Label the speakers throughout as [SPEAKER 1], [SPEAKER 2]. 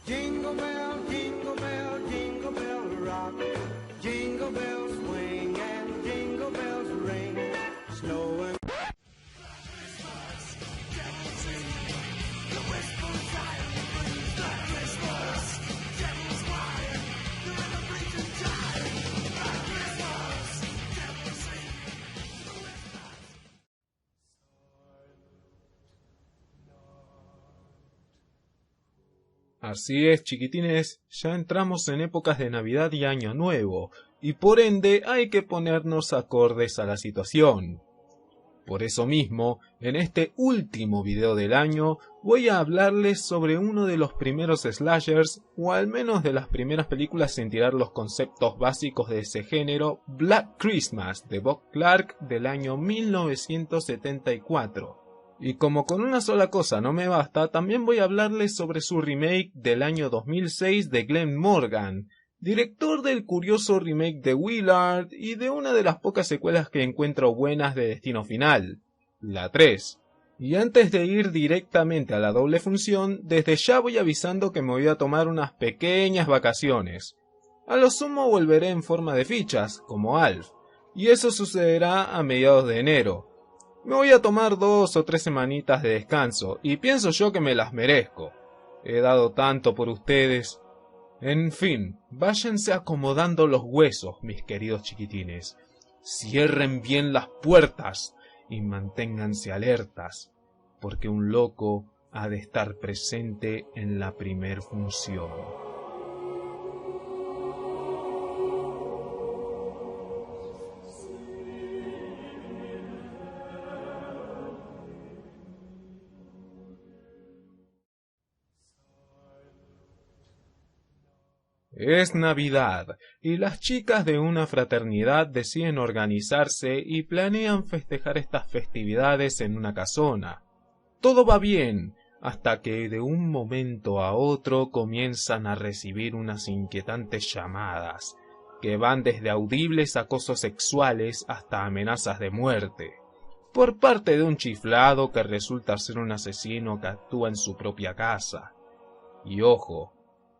[SPEAKER 1] Jingle bell, jingle bell, jingle bell rock. Jingle bells swing and jingle bells ring. Snowing.
[SPEAKER 2] Así es, chiquitines, ya entramos en épocas de Navidad y Año Nuevo, y por ende hay que ponernos acordes a la situación. Por eso mismo, en este último video del año, voy a hablarles sobre uno de los primeros slashers, o al menos de las primeras películas en tirar los conceptos básicos de ese género, Black Christmas, de Bob Clark, del año 1974. Y como con una sola cosa no me basta, también voy a hablarles sobre su remake del año 2006 de Glenn Morgan, director del curioso remake de Willard y de una de las pocas secuelas que encuentro buenas de Destino Final, la 3. Y antes de ir directamente a la doble función, desde ya voy avisando que me voy a tomar unas pequeñas vacaciones. A lo sumo volveré en forma de fichas, como Alf, y eso sucederá a mediados de enero. Me voy a tomar 2 o 3 semanitas de descanso, y pienso yo que me las merezco. He dado tanto por ustedes. En fin, váyanse acomodando los huesos, mis queridos chiquitines. Cierren bien las puertas y manténganse alertas, porque un loco ha de estar presente en la primer función. Es Navidad, y las chicas de una fraternidad deciden organizarse y planean festejar estas festividades en una casona. Todo va bien, hasta que de un momento a otro comienzan a recibir unas inquietantes llamadas, que van desde audibles acosos sexuales hasta amenazas de muerte, por parte de un chiflado que resulta ser un asesino que actúa en su propia casa. Y ojo,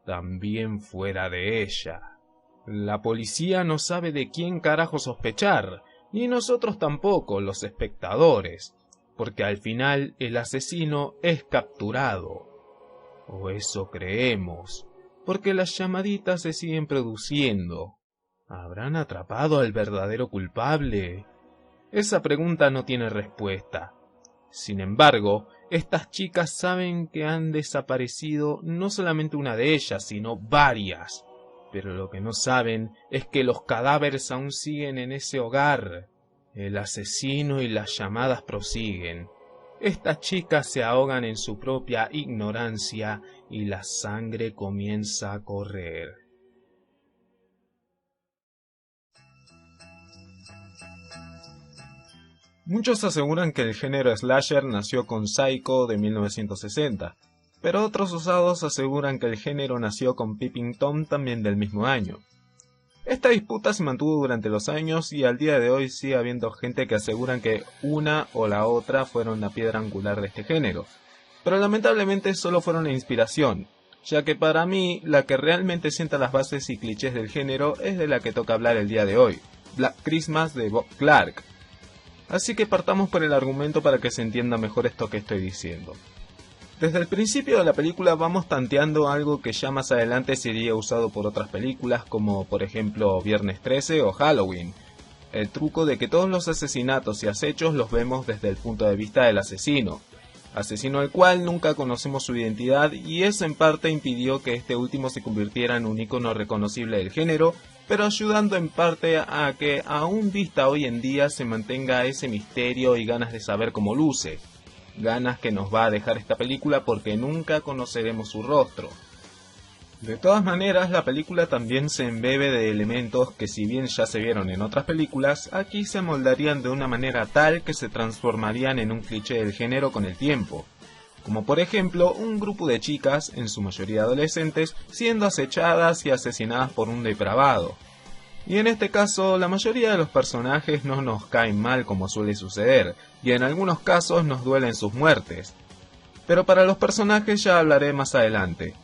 [SPEAKER 2] también fuera de ella. La policía no sabe de quién carajo sospechar, ni nosotros tampoco, los espectadores, porque al final el asesino es capturado. O eso creemos, porque las llamaditas se siguen produciendo. ¿Habrán atrapado al verdadero culpable? Esa pregunta no tiene respuesta. Sin embargo, estas chicas saben que han desaparecido no solamente una de ellas, sino varias. Pero lo que no saben es que los cadáveres aún siguen en ese hogar. El asesino y las llamadas prosiguen. Estas chicas se ahogan en su propia ignorancia y la sangre comienza a correr. Muchos aseguran que el género slasher nació con Psycho de 1960, pero otros osados aseguran que el género nació con Peeping Tom también del mismo año. Esta disputa se mantuvo durante los años y al día de hoy sigue habiendo gente que aseguran que una o la otra fueron la piedra angular de este género, pero lamentablemente solo fueron la inspiración, ya que para mí la que realmente sienta las bases y clichés del género es de la que toca hablar el día de hoy, Black Christmas de Bob Clark. Así que partamos por el argumento para que se entienda mejor esto que estoy diciendo. Desde el principio de la película vamos tanteando algo que ya más adelante sería usado por otras películas como por ejemplo Viernes 13 o Halloween. El truco de que todos los asesinatos y acechos los vemos desde el punto de vista del asesino al cual nunca conocemos su identidad y eso en parte impidió que este último se convirtiera en un icono reconocible del género, pero ayudando en parte a que aún vista hoy en día se mantenga ese misterio y ganas de saber cómo luce. Ganas que nos va a dejar esta película porque nunca conoceremos su rostro. De todas maneras, la película también se embebe de elementos que si bien ya se vieron en otras películas, aquí se moldarían de una manera tal que se transformarían en un cliché del género con el tiempo. Como por ejemplo, un grupo de chicas, en su mayoría adolescentes, siendo acechadas y asesinadas por un depravado. Y en este caso, la mayoría de los personajes no nos caen mal como suele suceder, y en algunos casos nos duelen sus muertes. pero para los personajes ya hablaré más adelante.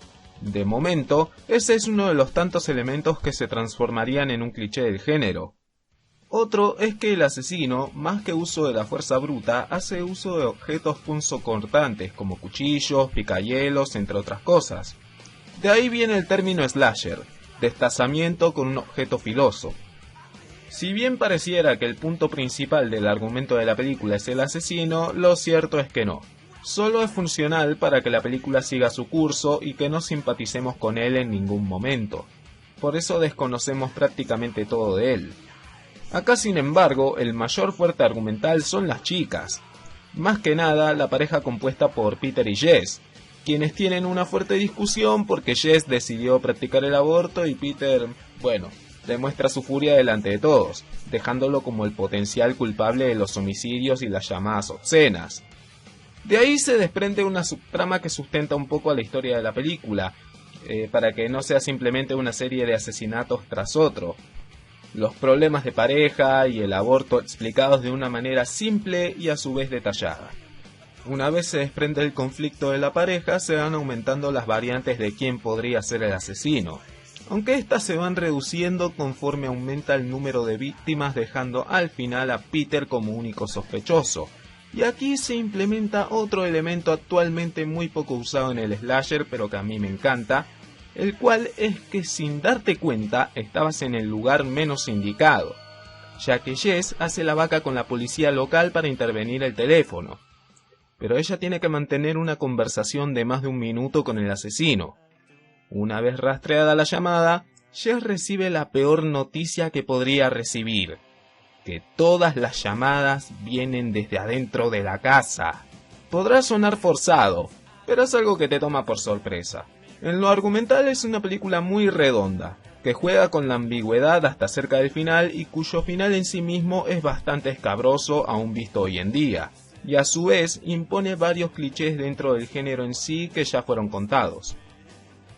[SPEAKER 2] De momento, ese es uno de los tantos elementos que se transformarían en un cliché del género. Otro es que el asesino, más que uso de la fuerza bruta, hace uso de objetos punzocortantes como cuchillos, picahielos, entre otras cosas. De ahí viene el término slasher, destazamiento con un objeto filoso. Si bien pareciera que el punto principal del argumento de la película es el asesino, lo cierto es que no. Solo es funcional para que la película siga su curso y que no simpaticemos con él en ningún momento. Por eso desconocemos prácticamente todo de él. Acá, sin embargo, el mayor fuerte argumental son las chicas. Más que nada, la pareja compuesta por Peter y Jess, quienes tienen una fuerte discusión porque Jess decidió practicar el aborto y Peter, demuestra su furia delante de todos, dejándolo como el potencial culpable de los homicidios y las llamadas obscenas. De ahí se desprende una subtrama que sustenta un poco a la historia de la película, para que no sea simplemente una serie de asesinatos tras otro. Los problemas de pareja y el aborto explicados de una manera simple y a su vez detallada. Una vez se desprende el conflicto de la pareja, se van aumentando las variantes de quién podría ser el asesino, aunque estas se van reduciendo conforme aumenta el número de víctimas, dejando al final a Peter como único sospechoso. Y aquí se implementa otro elemento actualmente muy poco usado en el slasher, pero que a mí me encanta, el cual es que sin darte cuenta estabas en el lugar menos indicado, ya que Jess hace la vaca con la policía local para intervenir el teléfono, pero ella tiene que mantener una conversación de más de un minuto con el asesino. Una vez rastreada la llamada, Jess recibe la peor noticia que podría recibir: que todas las llamadas vienen desde adentro de la casa. Podrá sonar forzado, pero es algo que te toma por sorpresa. En lo argumental es una película muy redonda, que juega con la ambigüedad hasta cerca del final y cuyo final en sí mismo es bastante escabroso aún visto hoy en día, y a su vez impone varios clichés dentro del género en sí que ya fueron contados.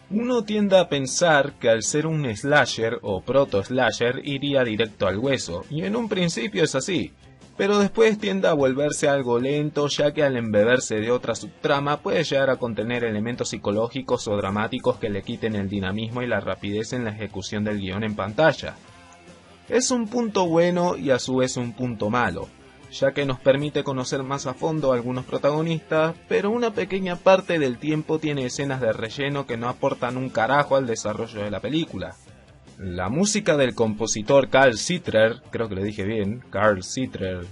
[SPEAKER 2] Uno tiende a pensar que al ser un slasher o proto-slasher iría directo al hueso, y en un principio es así, pero después tiende a volverse algo lento, ya que al embeberse de otra subtrama puede llegar a contener elementos psicológicos o dramáticos que le quiten el dinamismo y la rapidez en la ejecución del guión en pantalla. Es un punto bueno y a su vez un punto malo, ya que nos permite conocer más a fondo a algunos protagonistas, pero una pequeña parte del tiempo tiene escenas de relleno que no aportan un carajo al desarrollo de la película. La música del compositor Carl Zittrer, creo que lo dije bien, Carl Zittrer,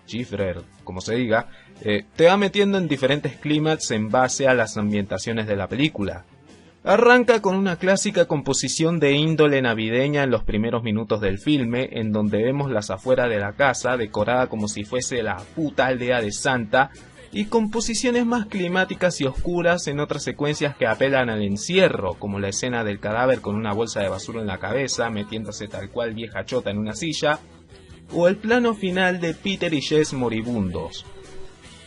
[SPEAKER 2] Schiffer, como se diga, te va metiendo en diferentes clímax en base a las ambientaciones de la película. Arranca con una clásica composición de índole navideña en los primeros minutos del filme, en donde vemos las afueras de la casa decorada como si fuese la puta aldea de Santa, y composiciones más climáticas y oscuras en otras secuencias que apelan al encierro, como la escena del cadáver con una bolsa de basura en la cabeza, metiéndose tal cual vieja chota en una silla, o el plano final de Peter y Jess moribundos.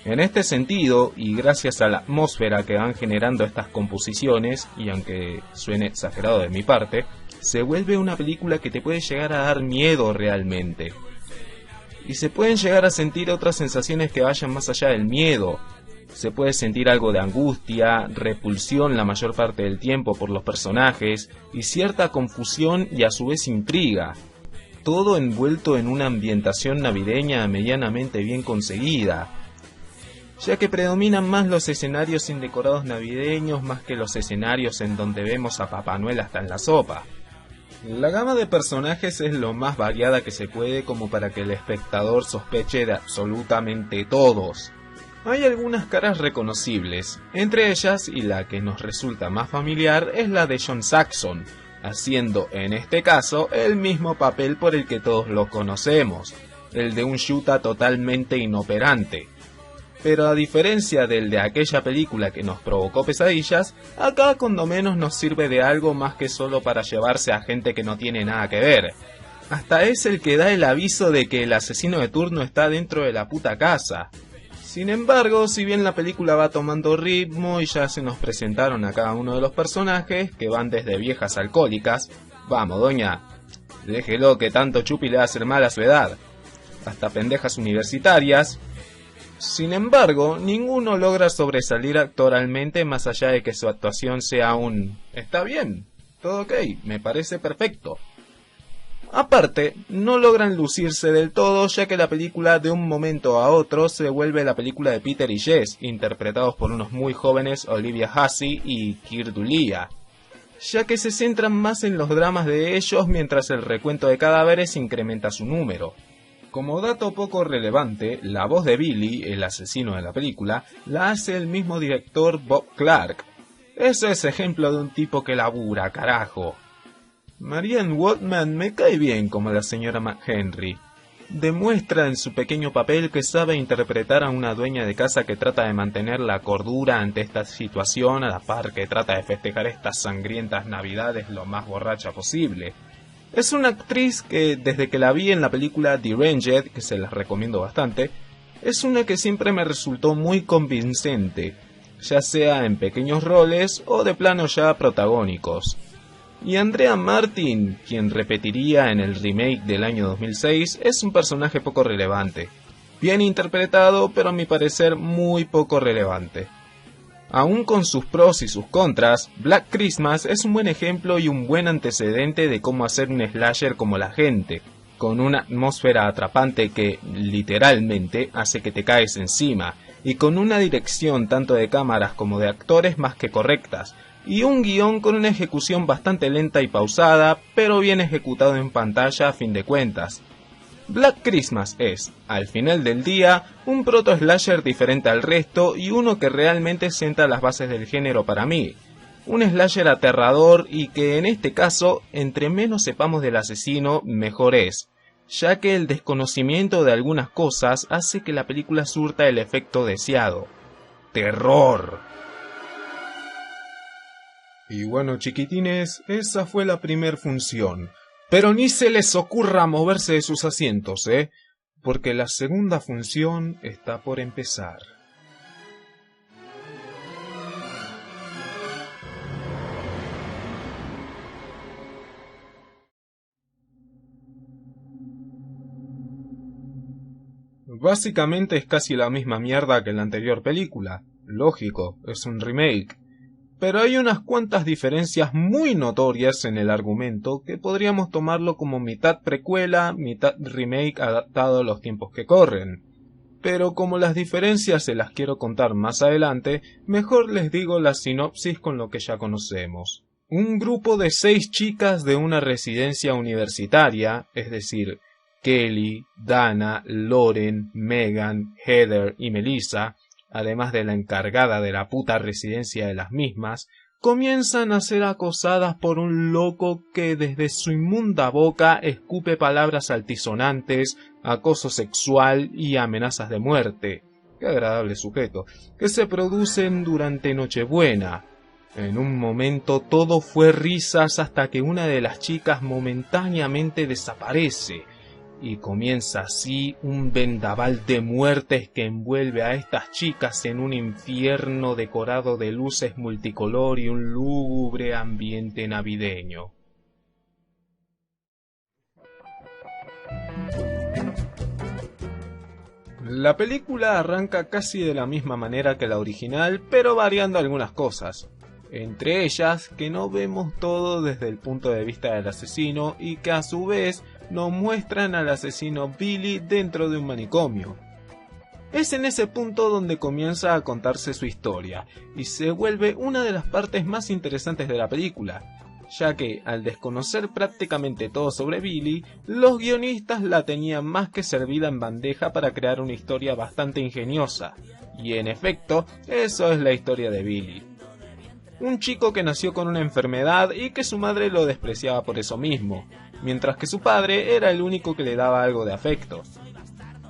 [SPEAKER 2] En este sentido, y gracias a la atmósfera que van generando estas composiciones, y aunque suene exagerado de mi parte, se vuelve una película que te puede llegar a dar miedo realmente. Y se pueden llegar a sentir otras sensaciones que vayan más allá del miedo. Se puede sentir algo de angustia, repulsión la mayor parte del tiempo por los personajes, y cierta confusión y a su vez intriga. Todo envuelto en una ambientación navideña medianamente bien conseguida, ya que predominan más los escenarios indecorados navideños más que los escenarios en donde vemos a Papá Noel hasta en la sopa. La gama de personajes es lo más variada que se puede como para que el espectador sospeche de absolutamente todos. Hay algunas caras reconocibles, entre ellas, y la que nos resulta más familiar, es la de John Saxon, haciendo en este caso el mismo papel por el que todos lo conocemos, el de un yuta totalmente inoperante. Pero a diferencia del de aquella película que nos provocó pesadillas, acá cuando menos nos sirve de algo más que solo para llevarse a gente que no tiene nada que ver. Hasta es el que da el aviso de que el asesino de turno está dentro de la puta casa. Sin embargo, si bien la película va tomando ritmo y ya se nos presentaron a cada uno de los personajes, que van desde viejas alcohólicas, vamos doña, déjelo que tanto chupi le va a hacer mal a su edad, hasta pendejas universitarias, Sin embargo, ninguno logra sobresalir actoralmente más allá de que su actuación sea un «está bien, todo ok, me parece perfecto». Aparte, no logran lucirse del todo, ya que la película de un momento a otro se vuelve la película de Peter y Jess, interpretados por unos muy jóvenes Olivia Hussey y Keir Dullea, ya que se centran más en los dramas de ellos mientras el recuento de cadáveres incrementa su número. Como dato poco relevante, la voz de Billy, el asesino de la película, la hace el mismo director Bob Clark. Eso es ejemplo de un tipo que labura, carajo. Marianne Waltman me cae bien como la señora McHenry. Demuestra en su pequeño papel que sabe interpretar a una dueña de casa que trata de mantener la cordura ante esta situación, a la par que trata de festejar estas sangrientas navidades lo más borracha posible. Es una actriz que, desde que la vi en la película Deranged, que se las recomiendo bastante, es una que siempre me resultó muy convincente, ya sea en pequeños roles o de plano ya protagónicos. Y Andrea Martin, quien repetiría en el remake del año 2006, es un personaje poco relevante. Bien interpretado, pero a mi parecer muy poco relevante. Aún con sus pros y sus contras, Black Christmas es un buen ejemplo y un buen antecedente de cómo hacer un slasher como la gente, con una atmósfera atrapante que, literalmente, hace que te caes encima, y con una dirección tanto de cámaras como de actores más que correctas, y un guión con una ejecución bastante lenta y pausada, pero bien ejecutado en pantalla a fin de cuentas. Black Christmas es, al final del día, un proto-slasher diferente al resto y uno que realmente sienta las bases del género para mí. Un slasher aterrador y que en este caso, entre menos sepamos del asesino, mejor es, ya que el desconocimiento de algunas cosas hace que la película surta el efecto deseado. ¡Terror! Y bueno, chiquitines, esa fue la primer función. Pero ni se les ocurra moverse de sus asientos, porque la segunda función está por empezar. Básicamente es casi la misma mierda que la anterior película. Lógico, es un remake. Pero hay unas cuantas diferencias muy notorias en el argumento que podríamos tomarlo como mitad precuela, mitad remake adaptado a los tiempos que corren. Pero como las diferencias se las quiero contar más adelante, mejor les digo la sinopsis con lo que ya conocemos. Un grupo de 6 chicas de una residencia universitaria, es decir, Kelly, Dana, Lauren, Megan, Heather y Melissa, además de la encargada de la puta residencia de las mismas, comienzan a ser acosadas por un loco que desde su inmunda boca escupe palabras altisonantes, acoso sexual y amenazas de muerte. Qué agradable sujeto, que se producen durante Nochebuena. En un momento todo fue risas hasta que una de las chicas momentáneamente desaparece. Y comienza así un vendaval de muertes que envuelve a estas chicas en un infierno decorado de luces multicolor y un lúgubre ambiente navideño. La película arranca casi de la misma manera que la original, pero variando algunas cosas. Entre ellas, que no vemos todo desde el punto de vista del asesino y que a su vez nos muestran al asesino Billy dentro de un manicomio. Es en ese punto donde comienza a contarse su historia, y se vuelve una de las partes más interesantes de la película, ya que, al desconocer prácticamente todo sobre Billy, los guionistas la tenían más que servida en bandeja para crear una historia bastante ingeniosa, y en efecto, eso es la historia de Billy. Un chico que nació con una enfermedad y que su madre lo despreciaba por eso mismo, mientras que su padre era el único que le daba algo de afecto.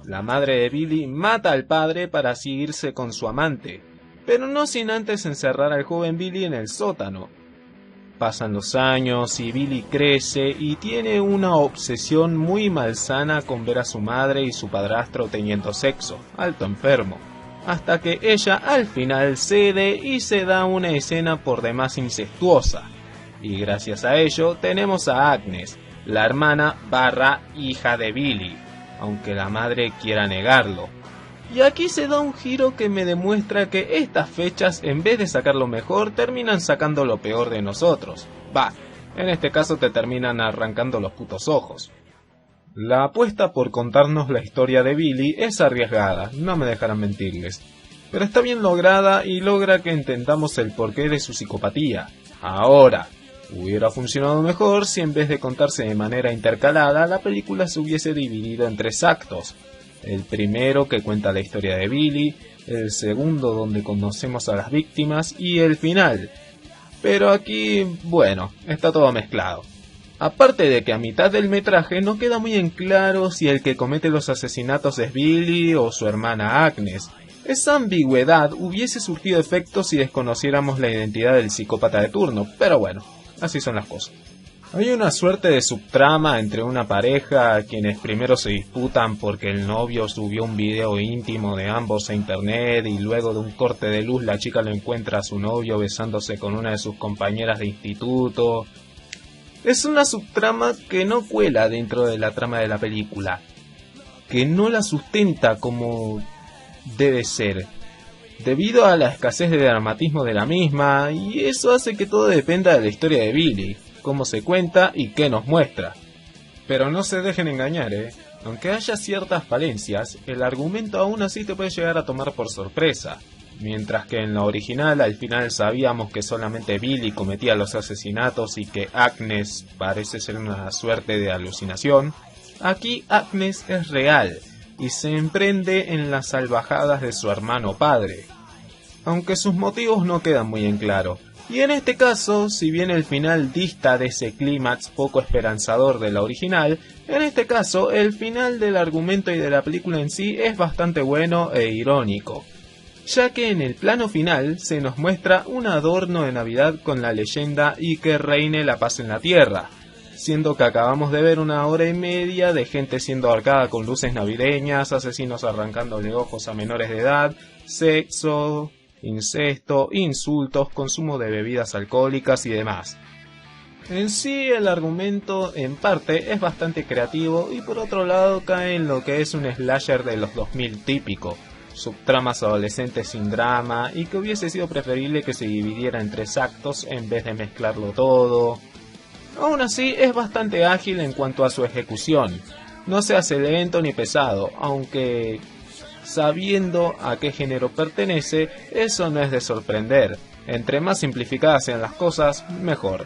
[SPEAKER 2] La madre de Billy mata al padre para así irse con su amante, pero no sin antes encerrar al joven Billy en el sótano. Pasan los años y Billy crece y tiene una obsesión muy malsana con ver a su madre y su padrastro teniendo sexo, alto enfermo, hasta que ella al final cede y se da una escena por demás incestuosa. Y gracias a ello tenemos a Agnes, la hermana / hija de Billy, aunque la madre quiera negarlo. Y aquí se da un giro que me demuestra que estas fechas, en vez de sacar lo mejor, terminan sacando lo peor de nosotros. En este caso te terminan arrancando los putos ojos. La apuesta por contarnos la historia de Billy es arriesgada, no me dejarán mentirles. Pero está bien lograda y logra que entendamos el porqué de su psicopatía. Ahora, hubiera funcionado mejor si en vez de contarse de manera intercalada, la película se hubiese dividido en 3 actos. El primero que cuenta la historia de Billy, el segundo donde conocemos a las víctimas y el final. Pero aquí, bueno, está todo mezclado. Aparte de que a mitad del metraje no queda muy en claro si el que comete los asesinatos es Billy o su hermana Agnes. Esa ambigüedad hubiese surgido efecto si desconociéramos la identidad del psicópata de turno, pero bueno, así son las cosas. Hay una suerte de subtrama entre una pareja, quienes primero se disputan porque el novio subió un video íntimo de ambos a internet y luego de un corte de luz la chica lo encuentra a su novio besándose con una de sus compañeras de instituto. Es una subtrama que no cuela dentro de la trama de la película, que no la sustenta como debe ser, debido a la escasez de dramatismo de la misma, y eso hace que todo dependa de la historia de Billy, cómo se cuenta y qué nos muestra. Pero no se dejen engañar, aunque haya ciertas falencias, el argumento aún así te puede llegar a tomar por sorpresa. Mientras que en la original al final sabíamos que solamente Billy cometía los asesinatos y que Agnes parece ser una suerte de alucinación, aquí Agnes es real y se emprende en las salvajadas de su hermano padre, aunque sus motivos no quedan muy en claro. Y en este caso, si bien el final dista de ese clímax poco esperanzador de la original, en este caso el final del argumento y de la película en sí es bastante bueno e irónico, ya que en el plano final se nos muestra un adorno de Navidad con la leyenda y que reine la paz en la tierra, siendo que acabamos de ver 1 hora y media de gente siendo ahorcada con luces navideñas, asesinos arrancándole ojos a menores de edad, sexo, incesto, insultos, consumo de bebidas alcohólicas y demás. En sí el argumento en parte es bastante creativo y por otro lado cae en lo que es un slasher de los 2000 típico, subtramas adolescentes sin drama y que hubiese sido preferible que se dividiera en 3 actos en vez de mezclarlo todo. Aún así es bastante ágil en cuanto a su ejecución, no se hace lento ni pesado, aunque sabiendo a qué género pertenece, eso no es de sorprender, entre más simplificadas sean las cosas, mejor.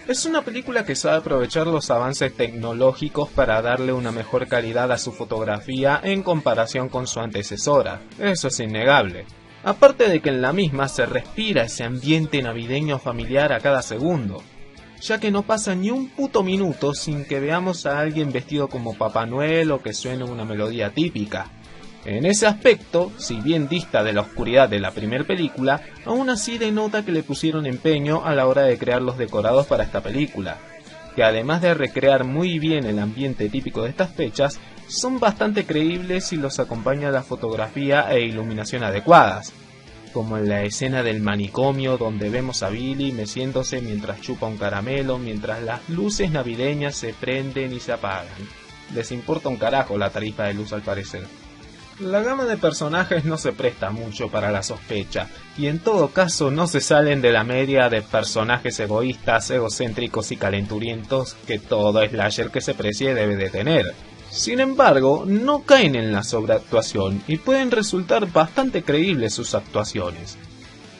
[SPEAKER 2] Es una película que sabe aprovechar los avances tecnológicos para darle una mejor calidad a su fotografía en comparación con su antecesora, eso es innegable. Aparte de que en la misma se respira ese ambiente navideño familiar a cada segundo, ya que no pasa ni un puto minuto sin que veamos a alguien vestido como Papá Noel o que suene una melodía típica. En ese aspecto, si bien dista de la oscuridad de la primera película, aún así denota que le pusieron empeño a la hora de crear los decorados para esta película, que además de recrear muy bien el ambiente típico de estas fechas, son bastante creíbles si los acompaña la fotografía e iluminación adecuadas, como en la escena del manicomio donde vemos a Billy meciéndose mientras chupa un caramelo mientras las luces navideñas se prenden y se apagan. Les importa un carajo la tarifa de luz al parecer. La gama de personajes no se presta mucho para la sospecha, y en todo caso no se salen de la media de personajes egoístas, egocéntricos y calenturientos que todo slasher que se precie debe de tener. Sin embargo, no caen en la sobreactuación y pueden resultar bastante creíbles sus actuaciones,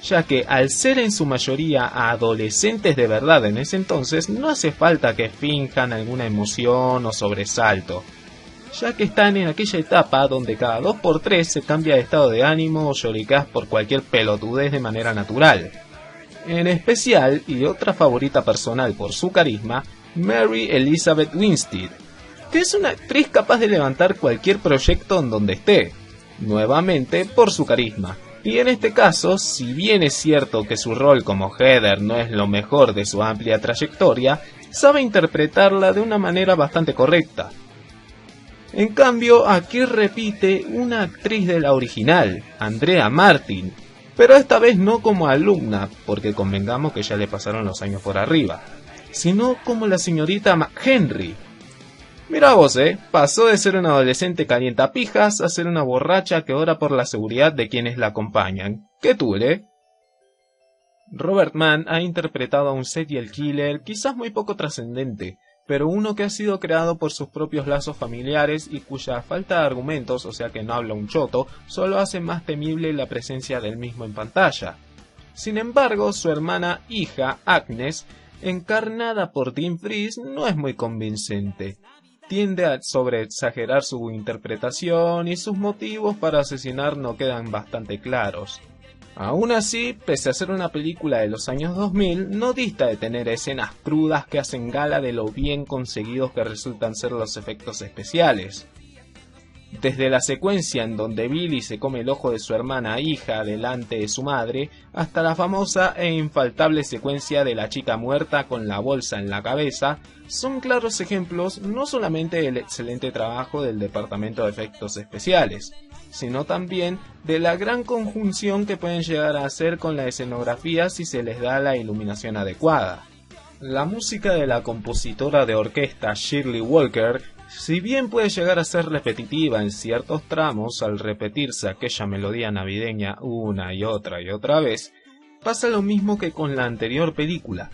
[SPEAKER 2] ya que al ser en su mayoría adolescentes de verdad en ese entonces, no hace falta que finjan alguna emoción o sobresalto, ya que están en aquella etapa donde cada 2x3 se cambia de estado de ánimo o lloriqueas por cualquier pelotudez de manera natural. En especial, y otra favorita personal por su carisma, Mary Elizabeth Winstead, que es una actriz capaz de levantar cualquier proyecto en donde esté, nuevamente por su carisma. Y en este caso, si bien es cierto que su rol como Heather no es lo mejor de su amplia trayectoria, sabe interpretarla de una manera bastante correcta. En cambio, aquí repite una actriz de la original, Andrea Martin, pero esta vez no como alumna, porque convengamos que ya le pasaron los años por arriba, sino como la señorita McHenry. Mira vos, pasó de ser una adolescente calientapijas a ser una borracha que ora por la seguridad de quienes la acompañan. ¡Qué tule! Robert Mann ha interpretado a un serial killer quizás muy poco trascendente, pero uno que ha sido creado por sus propios lazos familiares y cuya falta de argumentos, o sea que no habla un choto, solo hace más temible la presencia del mismo en pantalla. Sin embargo, su hermana hija, Agnes, encarnada por Tim Freeze, no es muy convincente. Tiende a sobreexagerar su interpretación y sus motivos para asesinar no quedan bastante claros. Aún así, pese a ser una película de los años 2000, no dista de tener escenas crudas que hacen gala de lo bien conseguidos que resultan ser los efectos especiales. Desde la secuencia en donde Billy se come el ojo de su hermana hija delante de su madre, hasta la famosa e infaltable secuencia de la chica muerta con la bolsa en la cabeza, son claros ejemplos no solamente del excelente trabajo del departamento de efectos especiales, sino también de la gran conjunción que pueden llegar a hacer con la escenografía si se les da la iluminación adecuada. La música de la compositora de orquesta Shirley Walker, si bien puede llegar a ser repetitiva en ciertos tramos al repetirse aquella melodía navideña una y otra vez, pasa lo mismo que con la anterior película.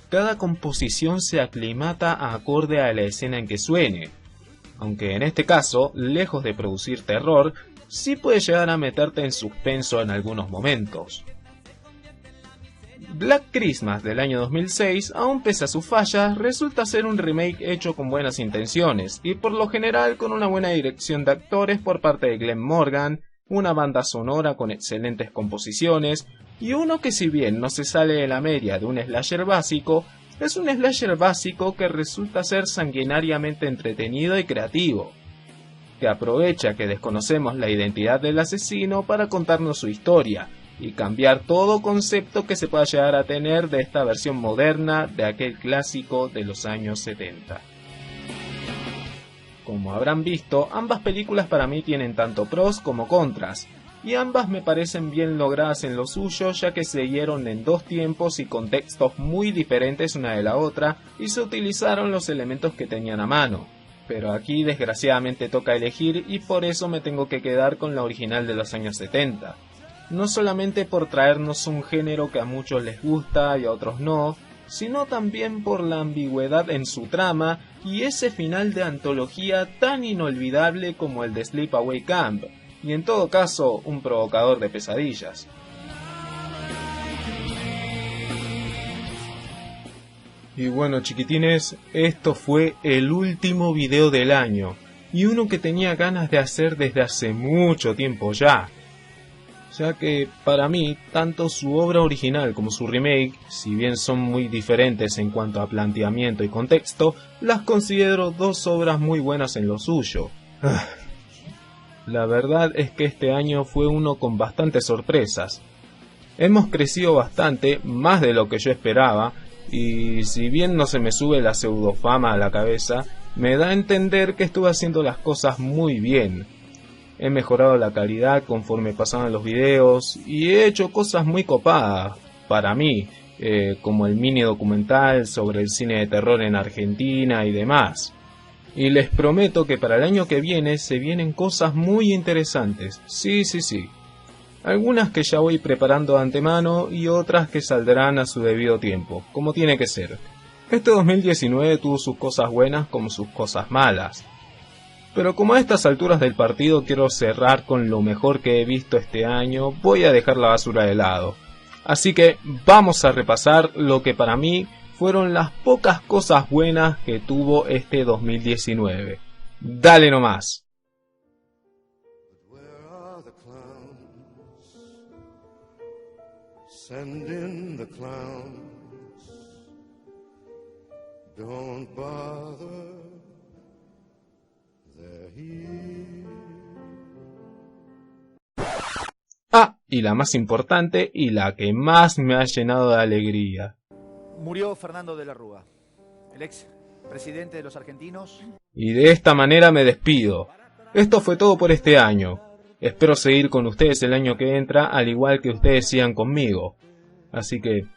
[SPEAKER 2] Cada composición se aclimata acorde a la escena en que suene, aunque en este caso, lejos de producir terror, sí puede llegar a meterte en suspenso en algunos momentos. Black Christmas del año 2006, aun pese a sus fallas, resulta ser un remake hecho con buenas intenciones y por lo general con una buena dirección de actores por parte de Glenn Morgan, una banda sonora con excelentes composiciones y uno que si bien no se sale de la media de un slasher básico, es un slasher básico que resulta ser sanguinariamente entretenido y creativo, que aprovecha que desconocemos la identidad del asesino para contarnos su historia y cambiar todo concepto que se pueda llegar a tener de esta versión moderna de aquel clásico de los años 70. Como habrán visto, ambas películas para mí tienen tanto pros como contras, y ambas me parecen bien logradas en lo suyo, ya que se dieron en dos tiempos y contextos muy diferentes una de la otra, y se utilizaron los elementos que tenían a mano. Pero aquí desgraciadamente toca elegir y por eso me tengo que quedar con la original de los años 70. No solamente por traernos un género que a muchos les gusta y a otros no, sino también por la ambigüedad en su trama y ese final de antología tan inolvidable como el de Sleepaway Camp, y en todo caso un provocador de pesadillas. Y bueno, chiquitines, esto fue el último video del año, y uno que tenía ganas de hacer desde hace mucho tiempo ya que para mí, tanto su obra original como su remake, si bien son muy diferentes en cuanto a planteamiento y contexto, las considero dos obras muy buenas en lo suyo. La verdad es que este año fue uno con bastantes sorpresas. Hemos crecido bastante, más de lo que yo esperaba, y si bien no se me sube la pseudofama a la cabeza, me da a entender que estuve haciendo las cosas muy bien. He mejorado la calidad conforme pasaban los videos y he hecho cosas muy copadas para mí, como el mini documental sobre el cine de terror en Argentina y demás. Y les prometo que para el año que viene se vienen cosas muy interesantes, sí. Algunas que ya voy preparando de antemano y otras que saldrán a su debido tiempo, como tiene que ser. Este 2019 tuvo sus cosas buenas como sus cosas malas. Pero como a estas alturas del partido quiero cerrar con lo mejor que he visto este año, voy a dejar la basura de lado. Así que vamos a repasar lo que para mí fueron las pocas cosas buenas que tuvo este 2019. ¡Dale nomás!
[SPEAKER 1] Send in the clowns. Don't bother. They're here.
[SPEAKER 2] Ah, y la más importante y la que más me ha llenado de alegría.
[SPEAKER 3] Murió Fernando de la Rúa, el ex presidente de los argentinos.
[SPEAKER 2] Y de esta manera me despido. Esto fue todo por este año. Espero seguir con ustedes el año que entra, al igual que ustedes sigan conmigo. Así que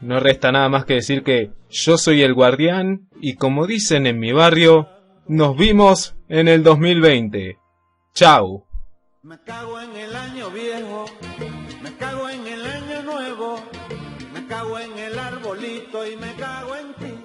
[SPEAKER 2] no resta nada más que decir que yo soy el guardián y como dicen en mi barrio, Nos vimos en el 2020. Chau.
[SPEAKER 1] Me cago en el año viejo, me cago en el año nuevo, me cago en el arbolito y me cago en ti.